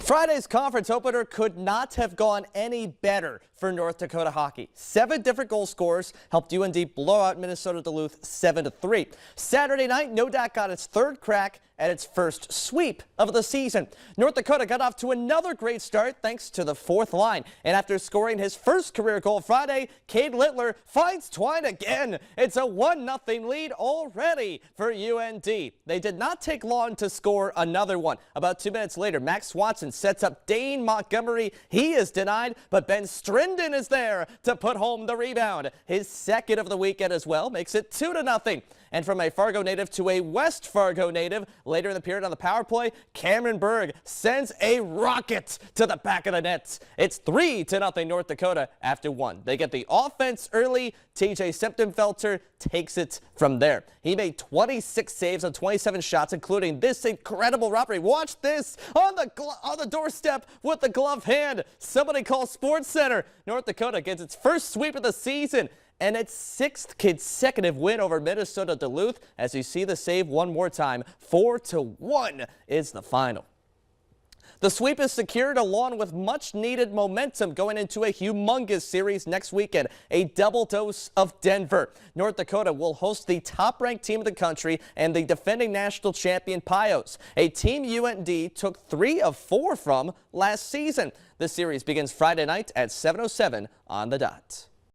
Friday's conference opener could not have gone any better for North Dakota hockey. 7 different goal scorers helped UND blow out Minnesota-Duluth 7-3. Saturday night, NODAC got its 3rd crack at its first sweep of the season. North Dakota got off to another great start thanks to the 4th line. And after scoring his first career goal Friday, Cade Littler finds twine again. It's a 1-0 lead already for UND. They did not take long to score another one. About 2 minutes later, Max Swanson sets up Dane Montgomery. He is denied, but Ben Strinden is there to put home the rebound. His 2nd of the weekend as well makes it 2-0. And from a Fargo native to a West Fargo native, later in the period on the power play, Cameron Berg sends a rocket to the back of the net. It's 3-0 North Dakota after 1. They get the offense early. TJ Septemfelter takes it from there. He made 26 saves on 27 shots, including this incredible robbery. Watch this on the doorstep with the glove hand. Somebody call Sports Center. North Dakota gets its first sweep of the season and its 6th consecutive win over Minnesota-Duluth. As you see the save one more time, 4-1 is the final. The sweep is secured along with much needed momentum going into a humongous series next weekend, a double dose of Denver. North Dakota will host the top-ranked team of the country and the defending national champion Pios, a team UND took 3 of 4 from last season. The series begins Friday night at 7:07 on the dot.